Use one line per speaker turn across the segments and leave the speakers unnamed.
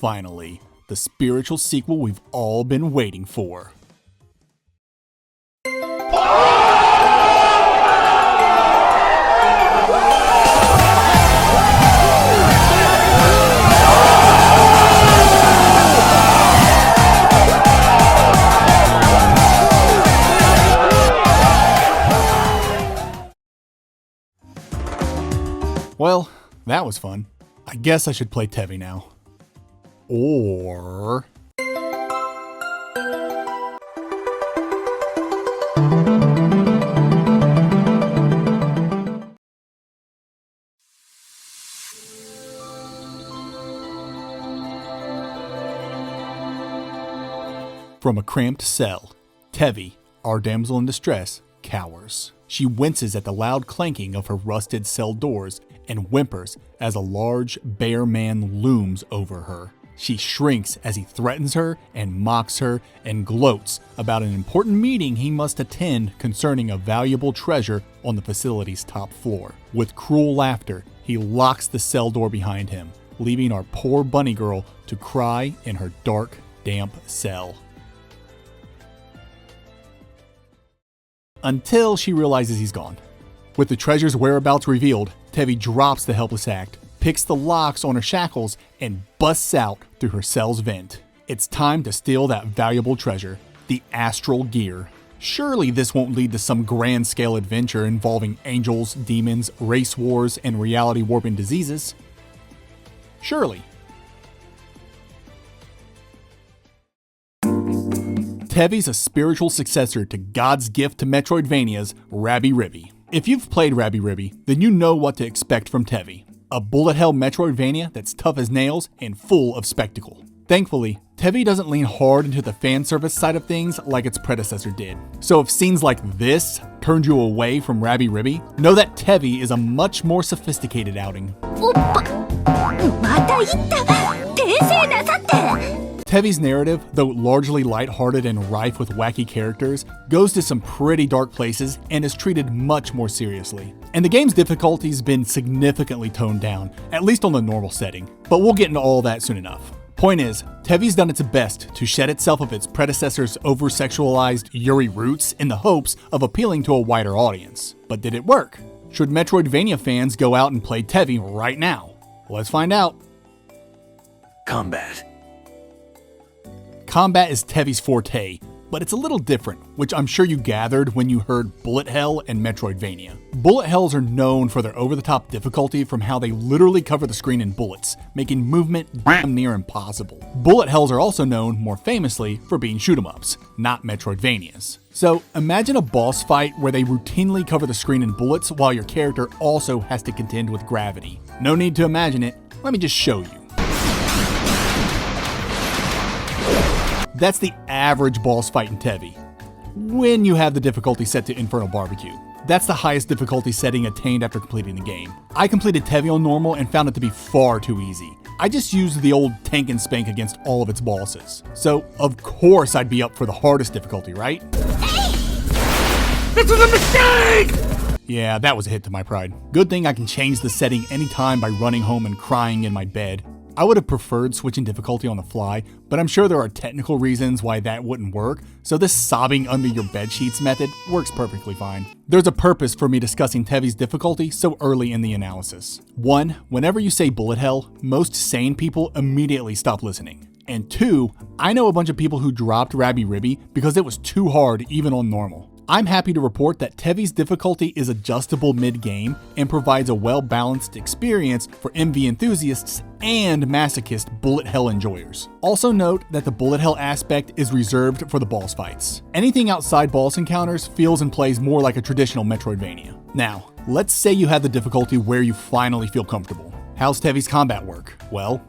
finally, the spiritual sequel we've all been waiting for. Well, that was fun. I guess I should play Tevi now. Or... From a cramped cell, Tevi, our damsel in distress, cowers. She winces at the loud clanking of her rusted cell doors and whimpers as a large, bare man looms over her. She shrinks as he threatens her and mocks her and gloats about an important meeting he must attend concerning a valuable treasure on the facility's top floor. With cruel laughter, he locks the cell door behind him, leaving our poor bunny girl to cry in her dark, damp cell. Until she realizes he's gone. With the treasure's whereabouts revealed, Tevi drops the helpless act, picks the locks on her shackles, and busts out through her cell's vent. It's time to steal that valuable treasure, the astral gear. Surely this won't lead to some grand-scale adventure involving angels, demons, race wars, and reality-warping diseases. Surely. Tevi's a spiritual successor to God's gift to Metroidvania's Rabi-Ribi. If you've played Rabi-Ribi, then you know what to expect from Tevi. A bullet hell Metroidvania that's tough as nails and full of spectacle. Thankfully, Tevi doesn't lean hard into the fan service side of things like its predecessor did. So if scenes like this turned you away from Rabi-Ribi, know that Tevi is a much more sophisticated outing. Tevi's narrative, though largely lighthearted and rife with wacky characters, goes to some pretty dark places and is treated much more seriously. And the game's difficulty's been significantly toned down, at least on the normal setting, but we'll get into all that soon enough. Point is, Tevi's done its best to shed itself of its predecessor's over-sexualized Yuri roots in the hopes of appealing to a wider audience. But did it work? Should Metroidvania fans go out and play Tevi right now? Let's find out.
Combat.
Combat is Tevi's forte, but it's a little different, which I'm sure you gathered when you heard Bullet Hell and Metroidvania. Bullet Hells are known for their over-the-top difficulty from how they literally cover the screen in bullets, making movement damn near impossible. Bullet Hells are also known, more famously, for being shoot-'em-ups, not Metroidvanias. So imagine a boss fight where they routinely cover the screen in bullets while your character also has to contend with gravity. No need to imagine it, let me just show you. That's the average boss fight in Tevi, when you have the difficulty set to Infernal Barbecue. That's the highest difficulty setting attained after completing the game. I completed Tevi on normal and found it to be far too easy. I just used the old tank and spank against all of its bosses. So, of course I'd be up for the hardest difficulty, right?
Hey! This was a mistake!
Yeah, that was a hit to my pride. Good thing I can change the setting anytime by running home and crying in my bed. I would have preferred switching difficulty on the fly, but I'm sure there are technical reasons why that wouldn't work, so this sobbing under your bedsheets method works perfectly fine. There's a purpose for me discussing Tevi's difficulty so early in the analysis. 1, whenever you say bullet hell, most sane people immediately stop listening. And 2, I know a bunch of people who dropped Rabi-Ribi because it was too hard even on normal. I'm happy to report that Tevi's difficulty is adjustable mid-game and provides a well-balanced experience for MV enthusiasts and masochist bullet hell enjoyers. Also note that the bullet hell aspect is reserved for the boss fights. Anything outside boss encounters feels and plays more like a traditional Metroidvania. Now, let's say you have the difficulty where you finally feel comfortable. How's Tevi's combat work? Well,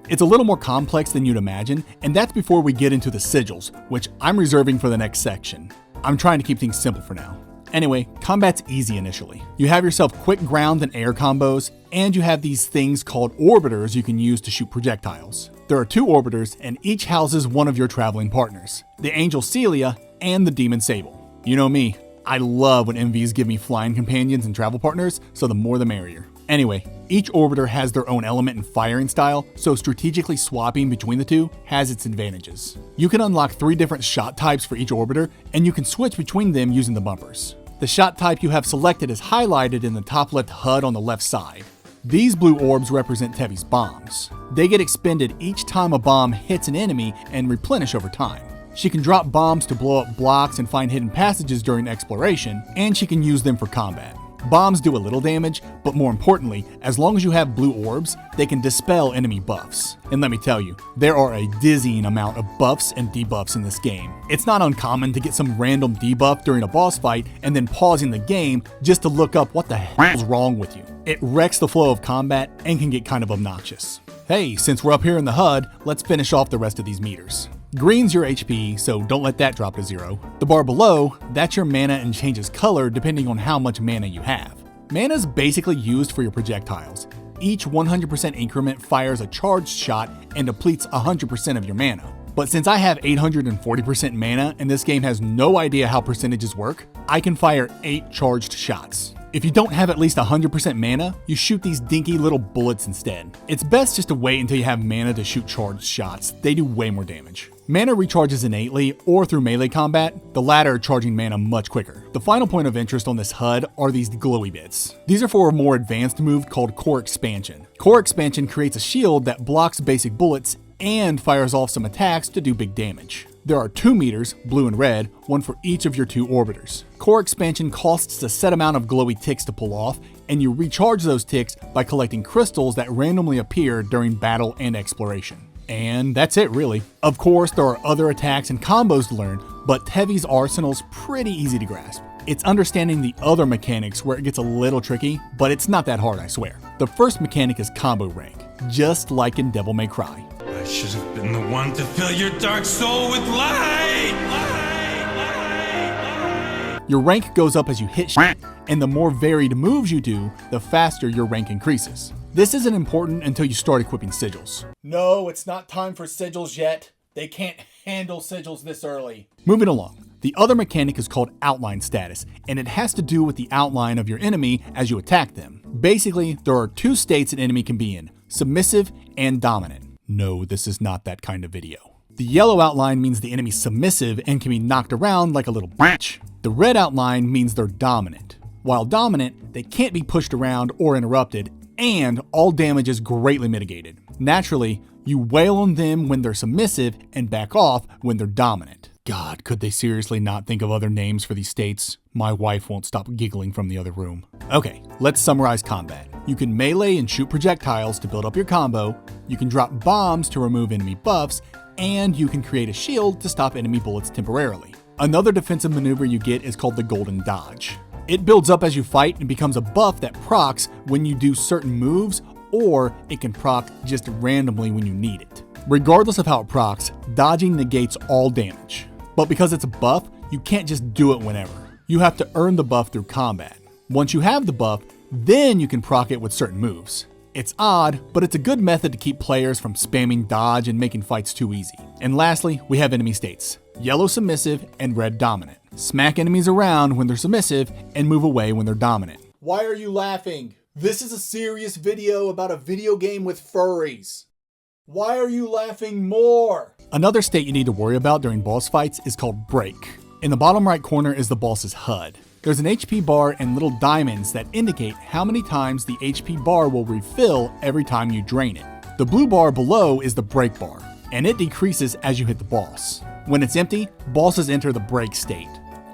it's a little more complex than you'd imagine, and that's before we get into the sigils, which I'm reserving for the next section. I'm trying to keep things simple for now. Anyway, combat's easy initially. You have yourself quick ground and air combos, and you have these things called orbiters you can use to shoot projectiles. There are 2 orbiters, and each houses one of your traveling partners, the Angel Celia and the Demon Sable. You know me, I love when MVs give me flying companions and travel partners, so the more the merrier. Anyway, each orbiter has their own element and firing style, so strategically swapping between the two has its advantages. You can unlock 3 different shot types for each orbiter, and you can switch between them using the bumpers. The shot type you have selected is highlighted in the top left HUD on the left side. These blue orbs represent Tevi's bombs. They get expended each time a bomb hits an enemy and replenish over time. She can drop bombs to blow up blocks and find hidden passages during exploration, and she can use them for combat. Bombs do a little damage, but more importantly, as long as you have blue orbs, they can dispel enemy buffs. And let me tell you, there are a dizzying amount of buffs and debuffs in this game. It's not uncommon to get some random debuff during a boss fight and then pausing the game just to look up what the hell's wrong with you. It wrecks the flow of combat and can get kind of obnoxious. Hey, since we're up here in the HUD, let's finish off the rest of these meters. Green's your HP, so don't let that drop to 0. The bar below, that's your mana and changes color depending on how much mana you have. Mana is basically used for your projectiles. Each 100% increment fires a charged shot and depletes 100% of your mana. But since I have 840% mana and this game has no idea how percentages work, I can fire 8 charged shots. If you don't have at least 100% mana, you shoot these dinky little bullets instead. It's best just to wait until you have mana to shoot charged shots. They do way more damage. Mana recharges innately or through melee combat, the latter charging mana much quicker. The final point of interest on this HUD are these glowy bits. These are for a more advanced move called Core Expansion. Core Expansion creates a shield that blocks basic bullets and fires off some attacks to do big damage. There are 2 meters, blue and red, one for each of your 2 orbiters. Core Expansion costs a set amount of glowy ticks to pull off, and you recharge those ticks by collecting crystals that randomly appear during battle and exploration. And that's it really. Of course, there are other attacks and combos to learn, but Tevi's arsenal's pretty easy to grasp. It's understanding the other mechanics where it gets a little tricky, but it's not that hard, I swear. The first mechanic is combo rank, just like in Devil May Cry.
I should have been the one to fill your dark soul with light.
Your rank goes up as you hit shit, and the more varied moves you do, the faster your rank increases. This isn't important until you start equipping sigils. No, it's not time for sigils yet. They can't handle sigils this early. Moving along. The other mechanic is called outline status, and it has to do with the outline of your enemy as you attack them. Basically, there are 2 states an enemy can be in, submissive and dominant. No, this is not that kind of video. The yellow outline means the enemy's submissive and can be knocked around like a little bitch. The red outline means they're dominant. While dominant, they can't be pushed around or interrupted, and all damage is greatly mitigated. Naturally, you wail on them when they're submissive and back off when they're dominant. God, could they seriously not think of other names for these states? My wife won't stop giggling from the other room. Okay, let's summarize combat. You can melee and shoot projectiles to build up your combo, you can drop bombs to remove enemy buffs, and you can create a shield to stop enemy bullets temporarily. Another defensive maneuver you get is called the Golden Dodge. It builds up as you fight and becomes a buff that procs when you do certain moves, or it can proc just randomly when you need it. Regardless of how it procs, dodging negates all damage. But because it's a buff, you can't just do it whenever. You have to earn the buff through combat. Once you have the buff, then you can proc it with certain moves. It's odd, but it's a good method to keep players from spamming dodge and making fights too easy. And lastly, we have enemy states. Yellow submissive and red dominant. Smack enemies around when they're submissive and move away when they're dominant. Why are you laughing? This is a serious video about a video game with furries. Why are you laughing more? Another state you need to worry about during boss fights is called break. In the bottom right corner is the boss's HUD. There's an HP bar and little diamonds that indicate how many times the HP bar will refill every time you drain it. The blue bar below is the break bar, and it decreases as you hit the boss. When it's empty, bosses enter the break state.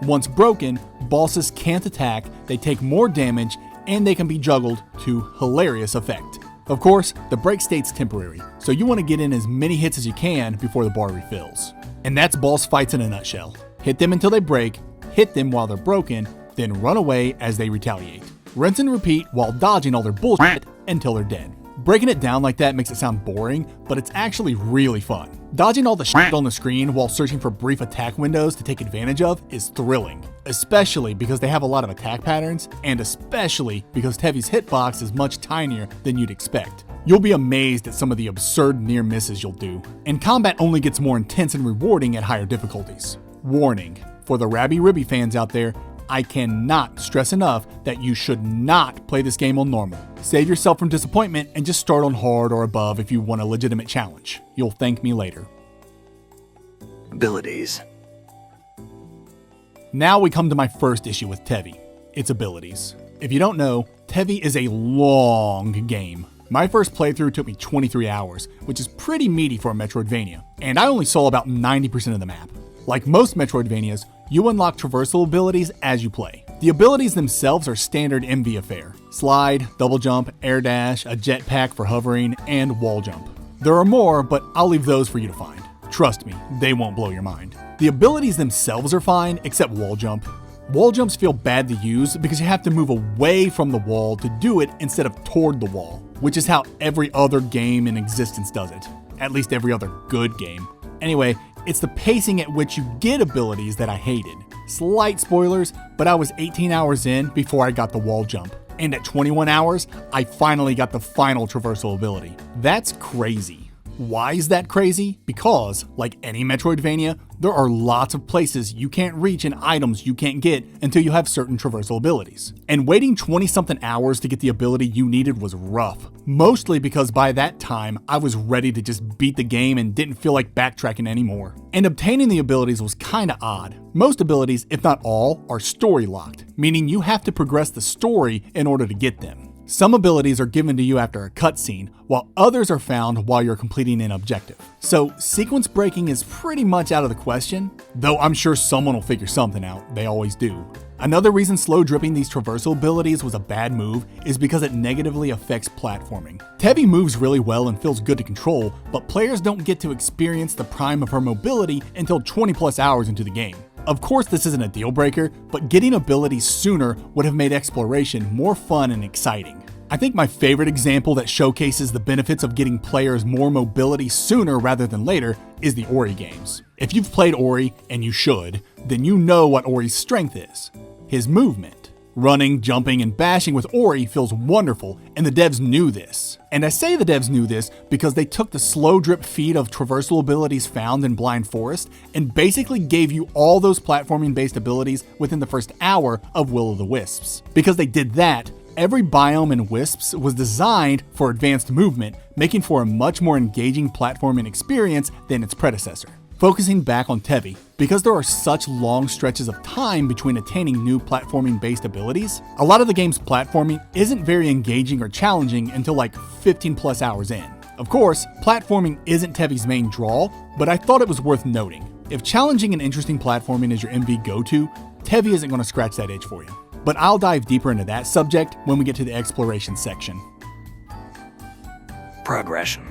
Once broken, bosses can't attack, they take more damage, and they can be juggled to hilarious effect. Of course, the break state's temporary, so you want to get in as many hits as you can before the bar refills. And that's boss fights in a nutshell. Hit them until they break, hit them while they're broken, then run away as they retaliate. Rinse and repeat while dodging all their bullshit until they're dead. Breaking it down like that makes it sound boring, but it's actually really fun. Dodging all the shit on the screen while searching for brief attack windows to take advantage of is thrilling, especially because they have a lot of attack patterns, and especially because Tevi's hitbox is much tinier than you'd expect. You'll be amazed at some of the absurd near misses you'll do, and combat only gets more intense and rewarding at higher difficulties. Warning, for the Rabi-Ribi fans out there, I cannot stress enough that you should not play this game on normal. Save yourself from disappointment and just start on hard or above if you want a legitimate challenge. You'll thank me later.
Abilities.
Now we come to my first issue with Tevi, its abilities. If you don't know, Tevi is a long game. My first playthrough took me 23 hours, which is pretty meaty for a Metroidvania, and I only saw about 90% of the map. Like most Metroidvanias, you unlock traversal abilities as you play. The abilities themselves are standard MV affair: slide, double jump, air dash, a jetpack for hovering, and wall jump. There are more, but I'll leave those for you to find. Trust me, they won't blow your mind. The abilities themselves are fine, except wall jump. Wall jumps feel bad to use because you have to move away from the wall to do it instead of toward the wall, which is how every other game in existence does it. At least every other good game. Anyway, it's the pacing at which you get abilities that I hated. Slight spoilers, but I was 18 hours in before I got the wall jump. And at 21 hours, I finally got the final traversal ability. That's crazy. Why is that crazy? Because, like any Metroidvania, there are lots of places you can't reach and items you can't get until you have certain traversal abilities. And waiting 20-something hours to get the ability you needed was rough. Mostly because by that time, I was ready to just beat the game and didn't feel like backtracking anymore. And obtaining the abilities was kinda odd. Most abilities, if not all, are story locked, meaning you have to progress the story in order to get them. Some abilities are given to you after a cutscene, while others are found while you're completing an objective. So sequence breaking is pretty much out of the question, though I'm sure someone will figure something out. They always do. Another reason slow dripping these traversal abilities was a bad move is because it negatively affects platforming. Tevi moves really well and feels good to control, but players don't get to experience the prime of her mobility until 20+ hours into the game. Of course, this isn't a deal breaker, but getting abilities sooner would have made exploration more fun and exciting. I think my favorite example that showcases the benefits of getting players more mobility sooner rather than later is the Ori games. If you've played Ori, and you should, then you know what Ori's strength is: his movement. Running, jumping, and bashing with Ori feels wonderful, and the devs knew this. And I say the devs knew this because they took the slow drip feed of traversal abilities found in Blind Forest and basically gave you all those platforming-based abilities within the first hour of Will-o'-the-Wisps. Because they did that, every biome in Wisps was designed for advanced movement, making for a much more engaging platforming experience than its predecessor. Focusing back on Tevi, because there are such long stretches of time between attaining new platforming-based abilities, a lot of the game's platforming isn't very engaging or challenging until like 15+ hours in. Of course, platforming isn't Tevi's main draw, but I thought it was worth noting. If challenging and interesting platforming is your MV go-to, Tevi isn't going to scratch that itch for you. But I'll dive deeper into that subject when we get to the exploration section.
Progression.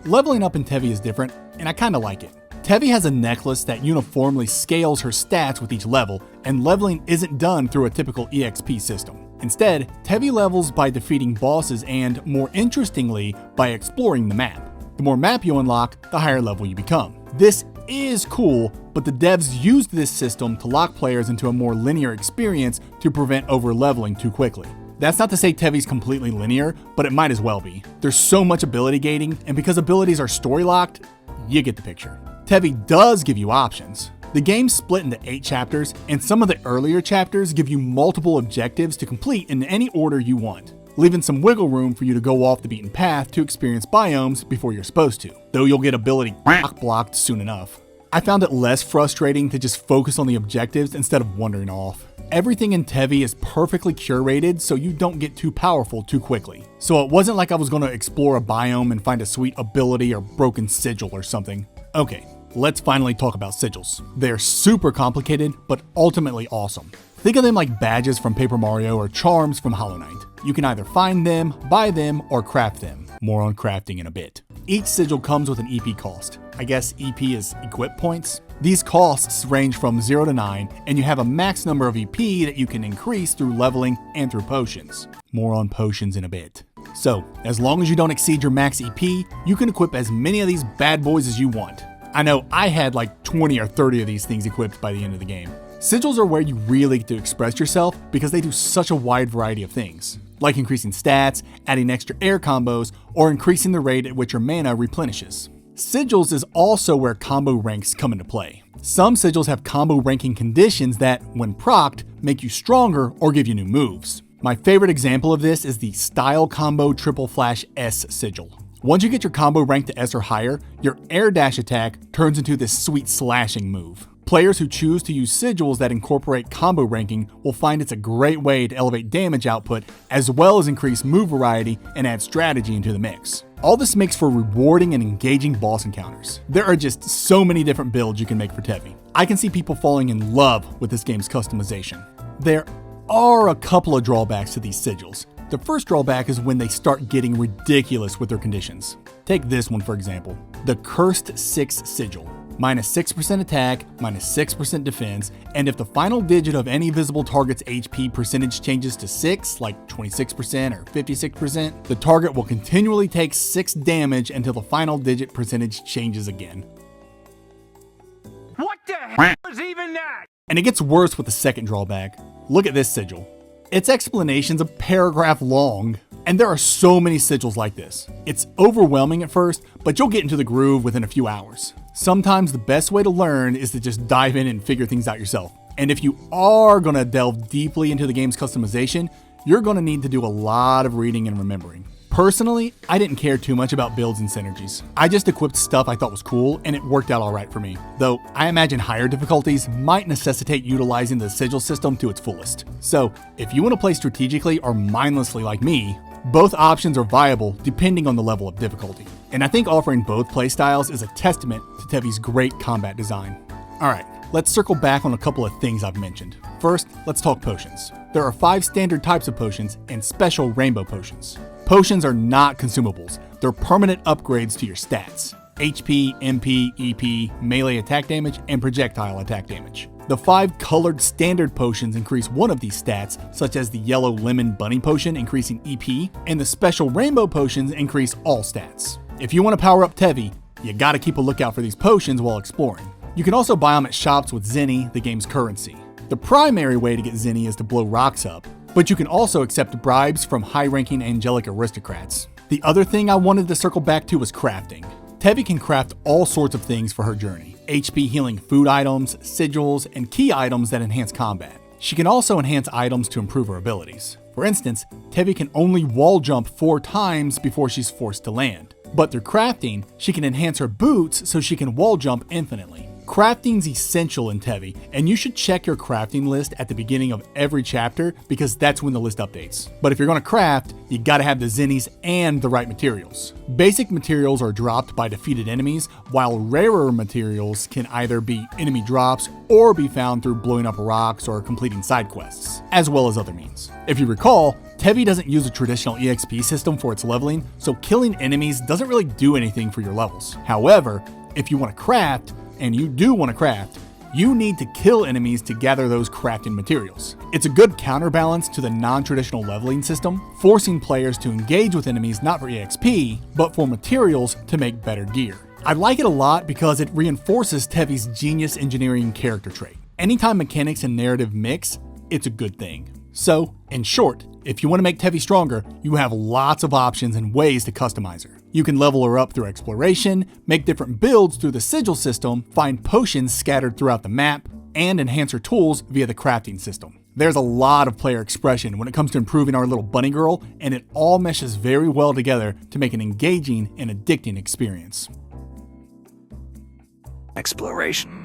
Leveling up in Tevi is different, and I kinda like it. Tevi has a necklace that uniformly scales her stats with each level, and leveling isn't done through a typical EXP system. Instead, Tevi levels by defeating bosses and, more interestingly, by exploring the map. The more map you unlock, the higher level you become. This is cool, but the devs used this system to lock players into a more linear experience to prevent over-leveling too quickly. That's not to say Tevi's completely linear, but it might as well be. There's so much ability gating, and because abilities are story-locked, you get the picture. Tevi does give you options. The game's split into 8 chapters, and some of the earlier chapters give you multiple objectives to complete in any order you want, leaving some wiggle room for you to go off the beaten path to experience biomes before you're supposed to, though you'll get ability blocked soon enough. I found it less frustrating to just focus on the objectives instead of wandering off. Everything in Tevi is perfectly curated so you don't get too powerful too quickly. So it wasn't like I was going to explore a biome and find a sweet ability or broken sigil or something. Okay, let's finally talk about sigils. They're super complicated, but ultimately awesome. Think of them like badges from Paper Mario or charms from Hollow Knight. You can either find them, buy them, or craft them. More on crafting in a bit. Each sigil comes with an EP cost. I guess EP is equip points. These costs range from 0 to 9, and you have a max number of EP that you can increase through leveling and through potions. More on potions in a bit. So, as long as you don't exceed your max EP, you can equip as many of these bad boys as you want. I know I had like 20 or 30 of these things equipped by the end of the game. Sigils are where you really get to express yourself because they do such a wide variety of things, like increasing stats, adding extra air combos, or increasing the rate at which your mana replenishes. Sigils is also where combo ranks come into play. Some sigils have combo ranking conditions that, when procced, make you stronger or give you new moves. My favorite example of this is the Style Combo Triple Flash S sigil. Once you get your combo rank to S or higher, your air dash attack turns into this sweet slashing move. Players who choose to use sigils that incorporate combo ranking will find it's a great way to elevate damage output as well as increase move variety and add strategy into the mix. All this makes for rewarding and engaging boss encounters. There are just so many different builds you can make for Tevi. I can see people falling in love with this game's customization. There are a couple of drawbacks to these sigils. The first drawback is when they start getting ridiculous with their conditions. Take this one for example, the Cursed 6 sigil. Minus 6% attack, minus 6% defense, and if the final digit of any visible target's HP percentage changes to 6, like 26% or 56%, the target will continually take 6 damage until the final digit percentage changes again.
What the hell is even that?
And it gets worse with the second drawback. Look at this sigil. Its explanation's a paragraph long, and there are so many sigils like this. It's overwhelming at first, but you'll get into the groove within a few hours. Sometimes the best way to learn is to just dive in and figure things out yourself. And if you are going to delve deeply into the game's customization, you're going to need to do a lot of reading and remembering. Personally, I didn't care too much about builds and synergies. I just equipped stuff I thought was cool, and it worked out alright for me. Though, I imagine higher difficulties might necessitate utilizing the sigil system to its fullest. So, if you want to play strategically or mindlessly like me, both options are viable depending on the level of difficulty. And I think offering both playstyles is a testament to Tevi's great combat design. Alright, let's circle back on a couple of things I've mentioned. First, let's talk potions. There are 5 standard types of potions and special rainbow potions. Potions are not consumables, they're permanent upgrades to your stats. HP, MP, EP, melee attack damage, and projectile attack damage. The 5 colored standard potions increase one of these stats, such as the yellow lemon bunny potion increasing EP, and the special rainbow potions increase all stats. If you want to power up Tevi, you gotta keep a lookout for these potions while exploring. You can also buy them at shops with Zenny, the game's currency. The primary way to get Zenny is to blow rocks up, but you can also accept bribes from high-ranking angelic aristocrats. The other thing I wanted to circle back to was crafting. Tevi can craft all sorts of things for her journey. HP healing food items, sigils, and key items that enhance combat. She can also enhance items to improve her abilities. For instance, Tevi can only wall jump 4 times before she's forced to land. But through crafting, she can enhance her boots so she can wall jump infinitely. Crafting's essential in Tevi, and you should check your crafting list at the beginning of every chapter because that's when the list updates. But if you're going to craft, you gotta have the zennies and the right materials. Basic materials are dropped by defeated enemies, while rarer materials can either be enemy drops or be found through blowing up rocks or completing side quests, as well as other means. If you recall, Tevi doesn't use a traditional EXP system for its leveling, so killing enemies doesn't really do anything for your levels. However, if you want to craft, and you do want to craft, you need to kill enemies to gather those crafting materials. It's a good counterbalance to the non-traditional leveling system, forcing players to engage with enemies not for EXP, but for materials to make better gear. I like it a lot because it reinforces Tevi's genius engineering character trait. Anytime mechanics and narrative mix, it's a good thing. So, in short, if you want to make Tevi stronger, you have lots of options and ways to customize her. You can level her up through exploration, make different builds through the sigil system, find potions scattered throughout the map, and enhance her tools via the crafting system. There's a lot of player expression when it comes to improving our little bunny girl, and it all meshes very well together to make an engaging and addicting experience.
Exploration.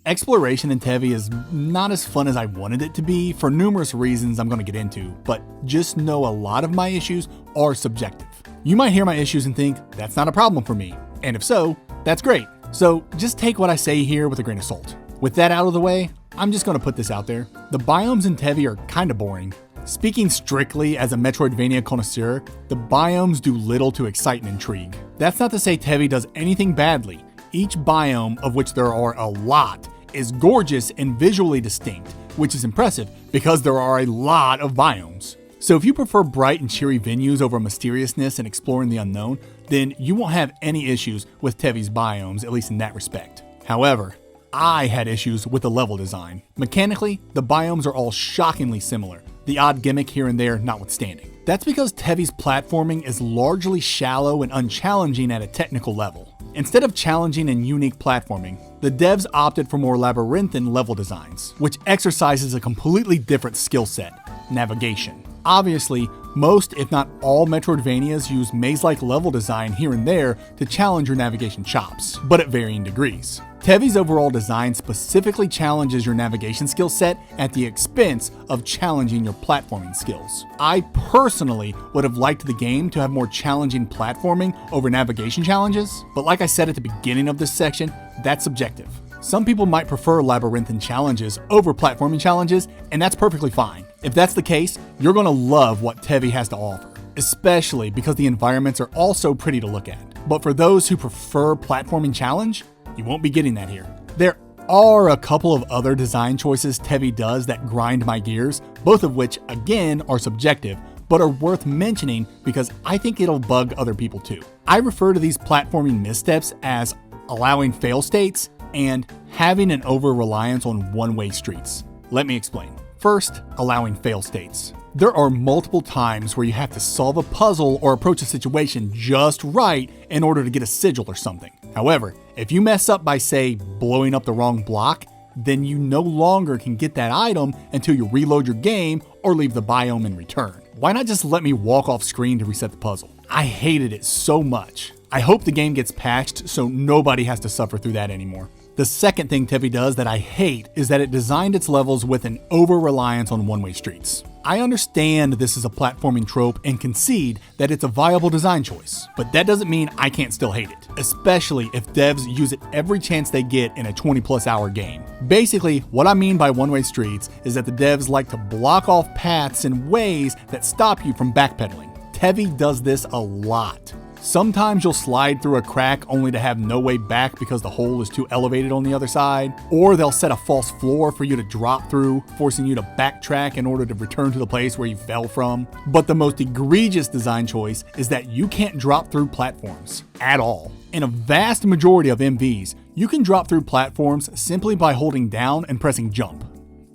Exploration in Tevi is not as fun as I wanted it to be for numerous reasons I'm going to get into, but just know a lot of my issues are subjective. You might hear my issues and think, that's not a problem for me, and if so, that's great. So just take what I say here with a grain of salt. With that out of the way, I'm just going to put this out there. The biomes in Tevi are kind of boring. Speaking strictly as a Metroidvania connoisseur, the biomes do little to excite and intrigue. That's not to say Tevi does anything badly. Each biome, of which there are a lot, is gorgeous and visually distinct, which is impressive because there are a lot of biomes. So if you prefer bright and cheery venues over mysteriousness and exploring the unknown, then you won't have any issues with Tevi's biomes, at least in that respect. However, I had issues with the level design. Mechanically, the biomes are all shockingly similar, the odd gimmick here and there notwithstanding. That's because Tevi's platforming is largely shallow and unchallenging at a technical level. Instead of challenging and unique platforming, the devs opted for more labyrinthine level designs, which exercises a completely different skill set: navigation. Obviously, most if not all Metroidvanias use maze-like level design here and there to challenge your navigation chops, but at varying degrees. Tevi's overall design specifically challenges your navigation skill set at the expense of challenging your platforming skills. I personally would have liked the game to have more challenging platforming over navigation challenges, but like I said at the beginning of this section, that's subjective. Some people might prefer labyrinthine challenges over platforming challenges, and that's perfectly fine. If that's the case, you're going to love what Tevi has to offer, especially because the environments are also pretty to look at. But for those who prefer platforming challenge, you won't be getting that here. There are a couple of other design choices Tevi does that grind my gears, both of which, again, are subjective, but are worth mentioning because I think it'll bug other people too. I refer to these platforming missteps as allowing fail states and having an over-reliance on one-way streets. Let me explain. First, allowing fail states. There are multiple times where you have to solve a puzzle or approach a situation just right in order to get a sigil or something. However, if you mess up by, say, blowing up the wrong block, then you no longer can get that item until you reload your game or leave the biome and return. Why not just let me walk off screen to reset the puzzle? I hated it so much. I hope the game gets patched so nobody has to suffer through that anymore. The second thing Tevi does that I hate is that it designed its levels with an over-reliance on one-way streets. I understand this is a platforming trope and concede that it's a viable design choice, but that doesn't mean I can't still hate it, especially if devs use it every chance they get in a 20+ hour game. Basically, what I mean by one-way streets is that the devs like to block off paths in ways that stop you from backpedaling. Tevi does this a lot. Sometimes you'll slide through a crack only to have no way back because the hole is too elevated on the other side, or they'll set a false floor for you to drop through, forcing you to backtrack in order to return to the place where you fell from. But the most egregious design choice is that you can't drop through platforms at all. In a vast majority of MVs, you can drop through platforms simply by holding down and pressing jump.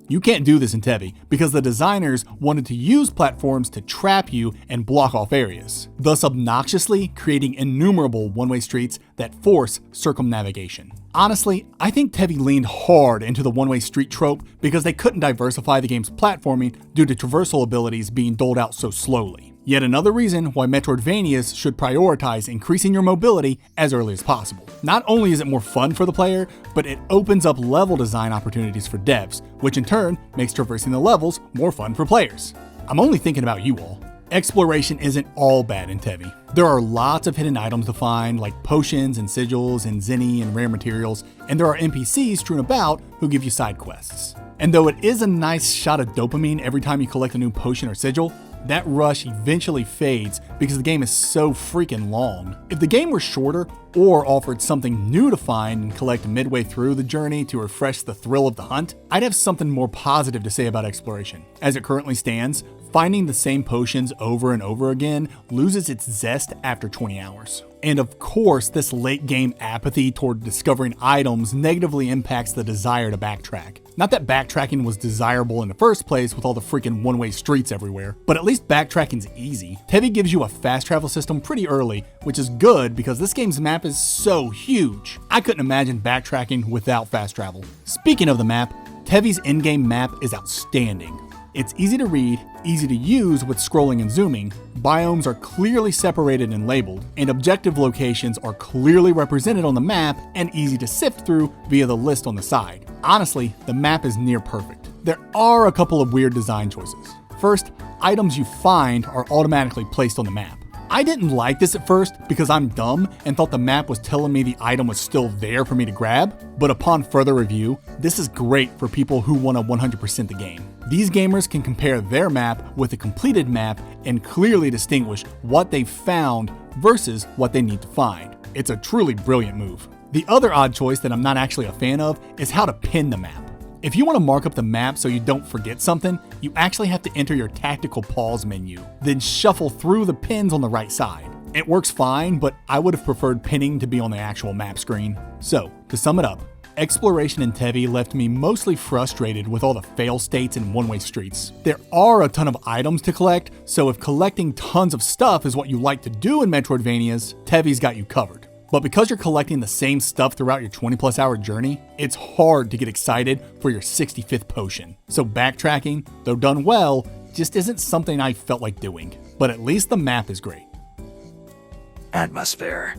You can't do this in Tevi because the designers wanted to use platforms to trap you and block off areas, thus obnoxiously creating innumerable one-way streets that force circumnavigation. Honestly, I think Tevi leaned hard into the one-way street trope because they couldn't diversify the game's platforming due to traversal abilities being doled out so slowly. Yet another reason why Metroidvanias should prioritize increasing your mobility as early as possible. Not only is it more fun for the player, but it opens up level design opportunities for devs, which in turn makes traversing the levels more fun for players. I'm only thinking about you all. Exploration isn't all bad in Tevi. There are lots of hidden items to find, like potions and sigils and zenny and rare materials, and there are NPCs strewn about who give you side quests. And though it is a nice shot of dopamine every time you collect a new potion or sigil, that rush eventually fades because the game is so freaking long. If the game were shorter or offered something new to find and collect midway through the journey to refresh the thrill of the hunt, I'd have something more positive to say about exploration. As it currently stands, finding the same potions over and over again loses its zest after 20 hours. And of course, this late game apathy toward discovering items negatively impacts the desire to backtrack. Not that backtracking was desirable in the first place with all the freaking one-way streets everywhere, but at least backtracking's easy. Tevi gives you a fast travel system pretty early, which is good because this game's map is so huge. I couldn't imagine backtracking without fast travel. Speaking of the map, Tevi's in-game map is outstanding. It's easy to read, easy to use with scrolling and zooming, biomes are clearly separated and labeled, and objective locations are clearly represented on the map and easy to sift through via the list on the side. Honestly, the map is near perfect. There are a couple of weird design choices. First, items you find are automatically placed on the map. I didn't like this at first because I'm dumb and thought the map was telling me the item was still there for me to grab, but upon further review, this is great for people who want to 100% the game. These gamers can compare their map with a completed map and clearly distinguish what they've found versus what they need to find. It's a truly brilliant move. The other odd choice that I'm not actually a fan of is how to pin the map. If you want to mark up the map so you don't forget something, you actually have to enter your tactical pause menu, then shuffle through the pins on the right side. It works fine, but I would have preferred pinning to be on the actual map screen. So, to sum it up, Exploration in Tevi left me mostly frustrated with all the fail states and one-way streets. There are a ton of items to collect, so if collecting tons of stuff is what you like to do in Metroidvanias, Tevi's got you covered. But because you're collecting the same stuff throughout your 20+ hour journey, it's hard to get excited for your 65th potion. So backtracking, though done well, just isn't something I felt like doing. But at least the map is great.
Atmosphere.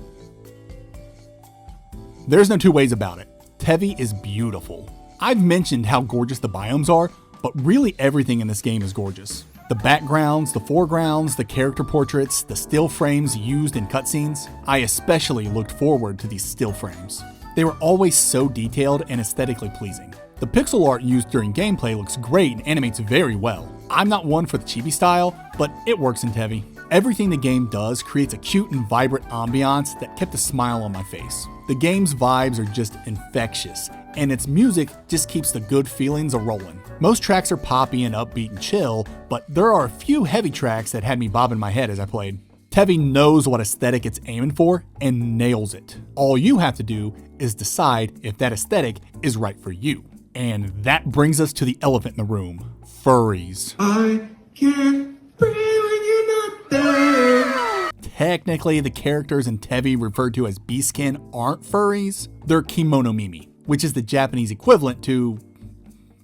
There's no two ways about it. Tevi is beautiful. I've mentioned how gorgeous the biomes are, but really everything in this game is gorgeous. The backgrounds, the foregrounds, the character portraits, the still frames used in cutscenes. I especially looked forward to these still frames. They were always so detailed and aesthetically pleasing. The pixel art used during gameplay looks great and animates very well. I'm not one for the chibi style, but it works in Tevi. Everything the game does creates a cute and vibrant ambiance that kept a smile on my face. The game's vibes are just infectious, and its music just keeps the good feelings a-rolling. Most tracks are poppy and upbeat and chill, but there are a few heavy tracks that had me bobbing my head as I played. Tevi knows what aesthetic it's aiming for and nails it. All you have to do is decide if that aesthetic is right for you. And that brings us to the elephant in the room: furries.
I can't breathe when you're not there.
Technically, the characters in Tevi referred to as beastkin aren't furries. They're kimono mimi, which is the Japanese equivalent to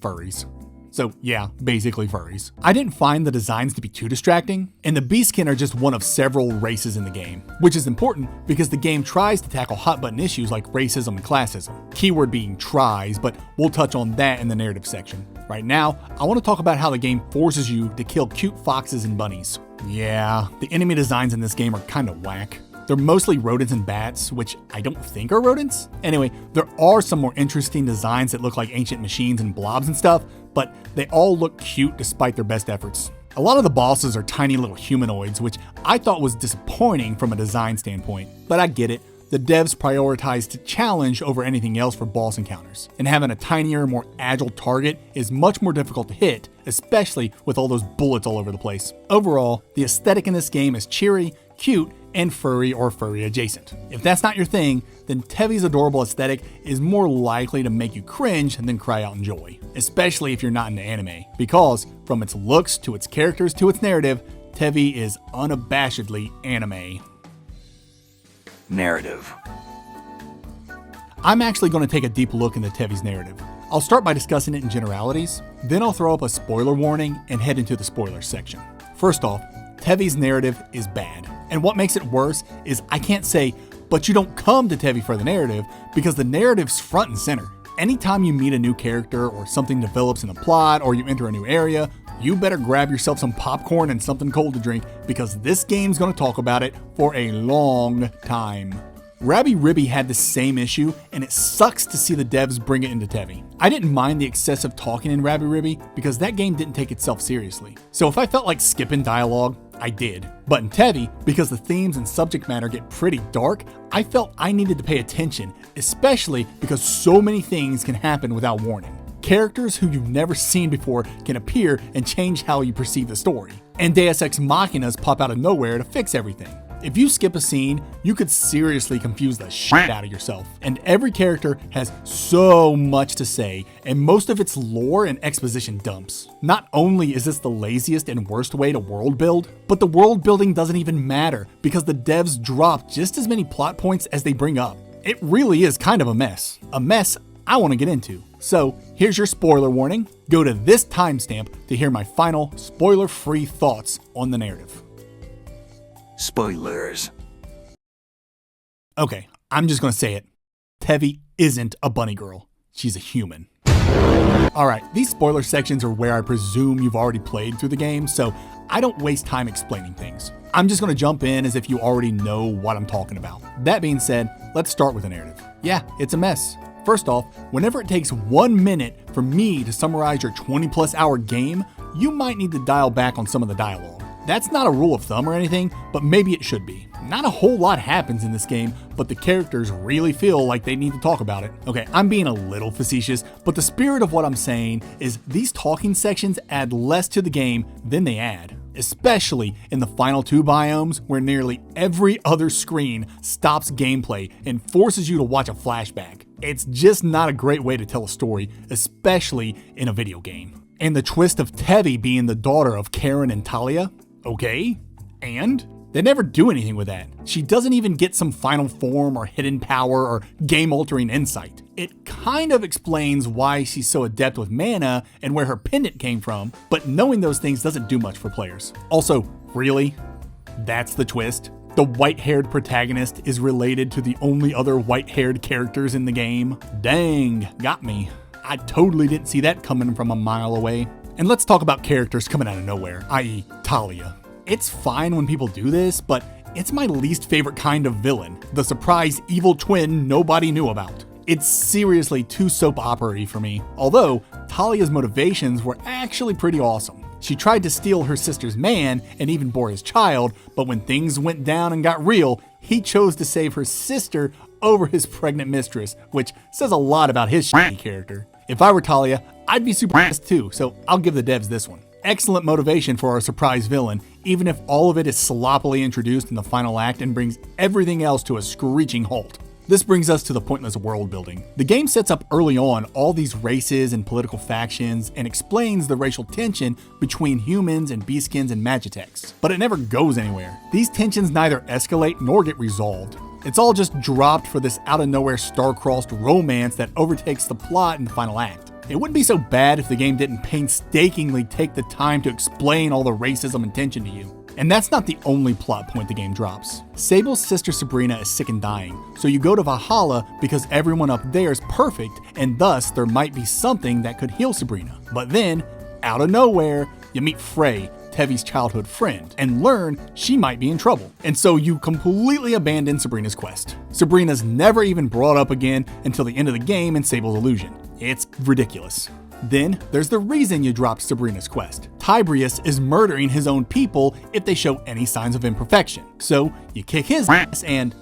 furries. So yeah, basically furries. I didn't find the designs to be too distracting, and the beastkin are just one of several races in the game, which is important because the game tries to tackle hot button issues like racism and classism. Keyword being tries, but we'll touch on that in the narrative section. Right now, I want to talk about how the game forces you to kill cute foxes and bunnies. Yeah, the enemy designs in this game are kinda whack. They're mostly rodents and bats, which I don't think are rodents. Anyway, there are some more interesting designs that look like ancient machines and blobs and stuff, but they all look cute despite their best efforts. A lot of the bosses are tiny little humanoids, which I thought was disappointing from a design standpoint, but I get it. The devs prioritized challenge over anything else for boss encounters, and having a tinier, more agile target is much more difficult to hit, especially with all those bullets all over the place. Overall, the aesthetic in this game is cheery, cute, and furry or furry adjacent. If that's not your thing, then Tevi's adorable aesthetic is more likely to make you cringe than cry out in joy, especially if you're not into anime, because from its looks to its characters to its narrative, Tevi is unabashedly anime.
Narrative.
I'm actually going to take a deep look into Tevi's narrative. I'll start by discussing it in generalities, then I'll throw up a spoiler warning and head into the spoilers section. First off, Tevi's narrative is bad. And what makes it worse is I can't say, but you don't come to Tevi for the narrative, because the narrative's front and center. Anytime you meet a new character or something develops in the plot or you enter a new area, you better grab yourself some popcorn and something cold to drink, because this game's going to talk about it for a long time. Rabi-Ribi had the same issue, and it sucks to see the devs bring it into Tevi. I didn't mind the excessive talking in Rabi-Ribi because that game didn't take itself seriously. So if I felt like skipping dialogue, I did. But in Tevi, because the themes and subject matter get pretty dark, I felt I needed to pay attention, especially because so many things can happen without warning. Characters who you've never seen before can appear and change how you perceive the story. And Deus Ex Machinas pop out of nowhere to fix everything. If you skip a scene, you could seriously confuse the shit out of yourself. And every character has so much to say, and most of its lore and exposition dumps. Not only is this the laziest and worst way to world build, but the world building doesn't even matter because the devs drop just as many plot points as they bring up. It really is kind of a mess. A mess I want to get into. So here's your spoiler warning. Go to this timestamp to hear my final spoiler-free thoughts on the narrative.
Spoilers.
Okay, I'm just gonna say it. Tevi isn't a bunny girl. She's a human. Alright, these spoiler sections are where I presume you've already played through the game, so I don't waste time explaining things. I'm just gonna jump in as if you already know what I'm talking about. That being said, let's start with the narrative. Yeah, it's a mess. First off, whenever it takes 1 minute for me to summarize your 20+ hour game, you might need to dial back on some of the dialogue. That's not a rule of thumb or anything, but maybe it should be. Not a whole lot happens in this game, but the characters really feel like they need to talk about it. Okay, I'm being a little facetious, but the spirit of what I'm saying is these talking sections add less to the game than they add. Especially in the final 2 biomes where nearly every other screen stops gameplay and forces you to watch a flashback. It's just not a great way to tell a story, especially in a video game. And the twist of Tevi being the daughter of Karen and Talia? Okay, and? They never do anything with that. She doesn't even get some final form or hidden power or game-altering insight. It kind of explains why she's so adept with mana and where her pendant came from, but knowing those things doesn't do much for players. Also, really? That's the twist? The white-haired protagonist is related to the only other white-haired characters in the game? Dang, got me. I totally didn't see that coming from a mile away. And let's talk about characters coming out of nowhere, i.e. Talia. It's fine when people do this, but it's my least favorite kind of villain, the surprise evil twin nobody knew about. It's seriously too soap opera-y for me, although Talia's motivations were actually pretty awesome. She tried to steal her sister's man and even bore his child, but when things went down and got real, he chose to save her sister over his pregnant mistress, which says a lot about his shitty character. If I were Talia, I'd be super pissed too, so I'll give the devs this one. Excellent motivation for our surprise villain, even if all of it is sloppily introduced in the final act and brings everything else to a screeching halt. This brings us to the pointless world building. The game sets up early on all these races and political factions and explains the racial tension between humans and beastskins and magitechs, but it never goes anywhere. These tensions neither escalate nor get resolved. It's all just dropped for this out-of-nowhere star-crossed romance that overtakes the plot in the final act. It wouldn't be so bad if the game didn't painstakingly take the time to explain all the racism and tension to you. And that's not the only plot point the game drops. Sable's sister Sabrina is sick and dying, so you go to Valhalla because everyone up there is perfect, and thus there might be something that could heal Sabrina. But then, out of nowhere, you meet Frey, Tevi's childhood friend, and learn she might be in trouble. And so you completely abandon Sabrina's quest. Sabrina's never even brought up again until the end of the game in Sable's illusion. It's ridiculous. Then there's the reason you dropped Sabrina's quest. Tiberius is murdering his own people if they show any signs of imperfection. So you kick his ass and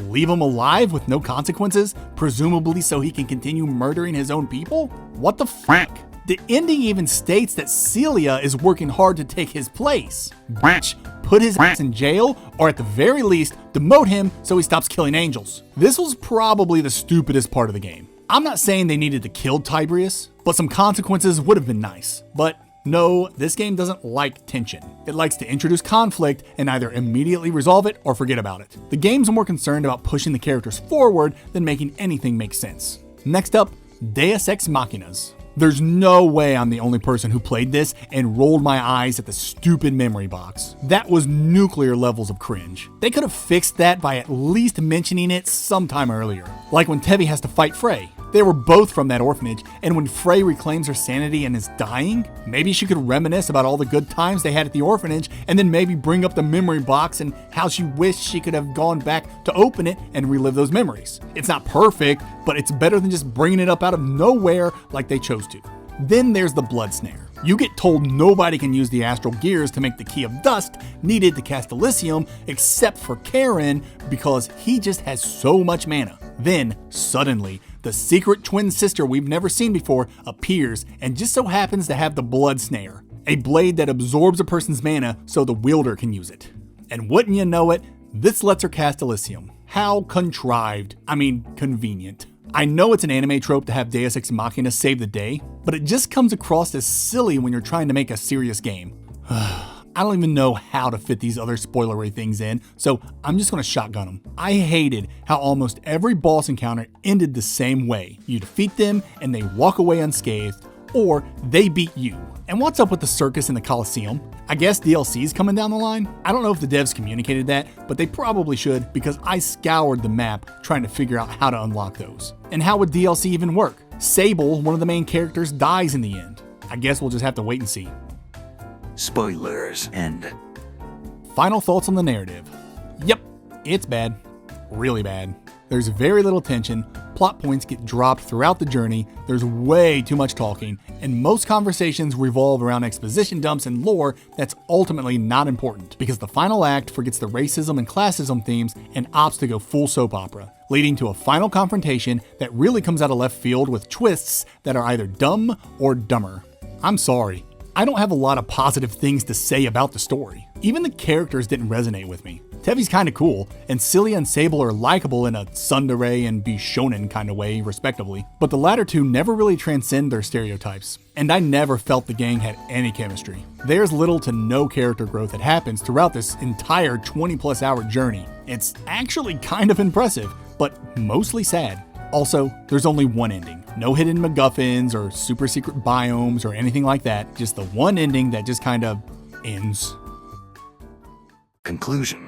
leave him alive with no consequences, presumably so he can continue murdering his own people? What the frick? The ending even states that Celia is working hard to take his place. Bitch, put his ass in jail, or at the very least, demote him so he stops killing angels. This was probably the stupidest part of the game. I'm not saying they needed to kill Tiberius, but some consequences would have been nice. But no, this game doesn't like tension. It likes to introduce conflict and either immediately resolve it or forget about it. The game's more concerned about pushing the characters forward than making anything make sense. Next up, Deus Ex Machinas. There's no way I'm the only person who played this and rolled my eyes at the stupid memory box. That was nuclear levels of cringe. They could have fixed that by at least mentioning it sometime earlier. Like when Tevi has to fight Frey. They were both from that orphanage, and when Frey reclaims her sanity and is dying, maybe she could reminisce about all the good times they had at the orphanage, and then maybe bring up the memory box and how she wished she could have gone back to open it and relive those memories. It's not perfect, but it's better than just bringing it up out of nowhere like they chose to. Then there's the blood snare. You get told nobody can use the astral gears to make the key of dust needed to cast Elysium except for Karen because he just has so much mana. Then, suddenly, the secret twin sister we've never seen before appears and just so happens to have the blood snare, a blade that absorbs a person's mana so the wielder can use it. And wouldn't you know it, this lets her cast Elysium. How contrived. I mean, convenient. I know it's an anime trope to have Deus Ex Machina save the day, but it just comes across as silly when you're trying to make a serious game. I don't even know how to fit these other spoilery things in, so I'm just gonna shotgun them. I hated how almost every boss encounter ended the same way. You defeat them and they walk away unscathed, or they beat you. And what's up with the circus in the Colosseum? I guess DLC's coming down the line? I don't know if the devs communicated that, but they probably should because I scoured the map trying to figure out how to unlock those. And how would DLC even work? Sable, one of the main characters, dies in the end. I guess we'll just have to wait and see.
Spoilers end.
Final thoughts on the narrative. Yep, it's bad. Really bad. There's very little tension, plot points get dropped throughout the journey, there's way too much talking, and most conversations revolve around exposition dumps and lore that's ultimately not important, because the final act forgets the racism and classism themes and opts to go full soap opera, leading to a final confrontation that really comes out of left field with twists that are either dumb or dumber. I'm sorry. I don't have a lot of positive things to say about the story. Even the characters didn't resonate with me. Tevi's kinda cool, and Cilia and Sable are likable in a tsundere and Bishonen kinda way, respectively, but the latter two never really transcend their stereotypes, and I never felt the gang had any chemistry. There's little to no character growth that happens throughout this entire 20+ hour journey. It's actually kind of impressive, but mostly sad. Also, there's only one ending. No hidden MacGuffins or super secret biomes or anything like that, just the one ending that just kind of ends.
Conclusion.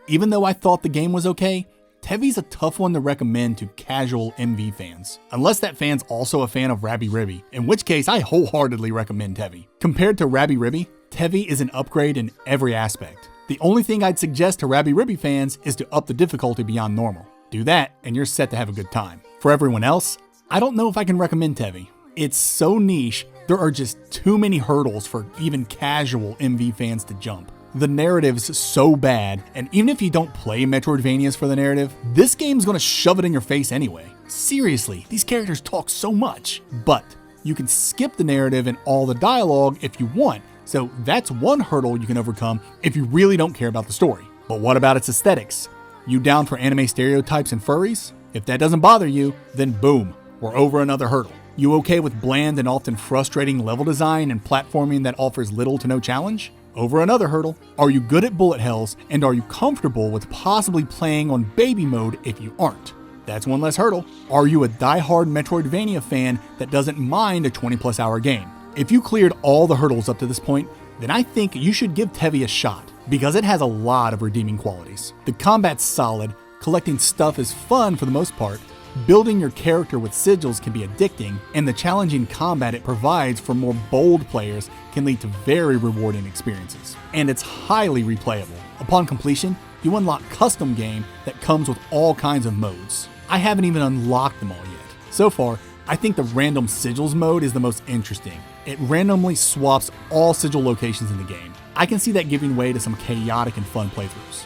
Even though I thought the game was okay, Tevi's a tough one to recommend to casual MV fans. Unless that fan's also a fan of Rabi-Ribi, in which case I wholeheartedly recommend Tevi. Compared to Rabi-Ribi, Tevi is an upgrade in every aspect. The only thing I'd suggest to Rabi-Ribi fans is to up the difficulty beyond normal. Do that, and you're set to have a good time. For everyone else, I don't know if I can recommend Tevi. It's so niche, there are just too many hurdles for even casual MV fans to jump. The narrative's so bad, and even if you don't play Metroidvanias for the narrative, this game's gonna shove it in your face anyway. Seriously, these characters talk so much. But you can skip the narrative and all the dialogue if you want, so that's one hurdle you can overcome if you really don't care about the story. But what about its aesthetics? You down for anime stereotypes and furries? If that doesn't bother you, then boom, we're over another hurdle. You okay with bland and often frustrating level design and platforming that offers little to no challenge? Over another hurdle. Are you good at bullet hells, and are you comfortable with possibly playing on baby mode if you aren't? That's one less hurdle. Are you a die-hard Metroidvania fan that doesn't mind a 20+ hour game? If you cleared all the hurdles up to this point, then I think you should give Tevi a shot, because it has a lot of redeeming qualities. The combat's solid, collecting stuff is fun for the most part, building your character with sigils can be addicting, and the challenging combat it provides for more bold players can lead to very rewarding experiences. And it's highly replayable. Upon completion, you unlock custom game that comes with all kinds of modes. I haven't even unlocked them all yet. So far, I think the random sigils mode is the most interesting. It randomly swaps all sigil locations in the game. I can see that giving way to some chaotic and fun playthroughs.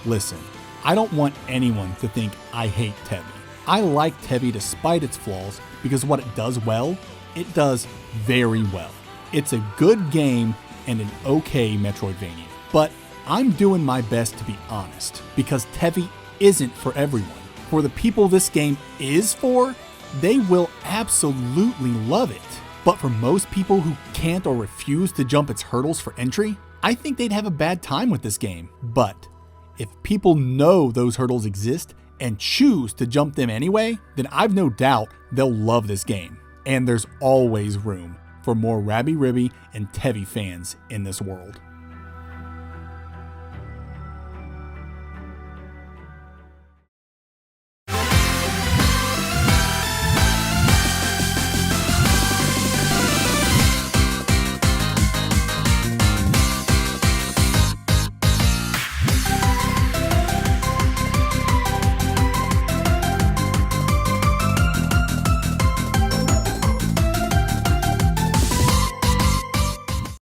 Listen, I don't want anyone to think I hate Tevi. I like Tevi despite its flaws because what it does well, it does very well. It's a good game and an okay Metroidvania. But I'm doing my best to be honest because Tevi isn't for everyone. For the people this game is for, they will absolutely love it. But for most people who can't or refuse to jump its hurdles for entry, I think they'd have a bad time with this game. But if people know those hurdles exist and choose to jump them anyway, then I've no doubt they'll love this game. And there's always room for more Rabi-Ribi and Tevi fans in this world.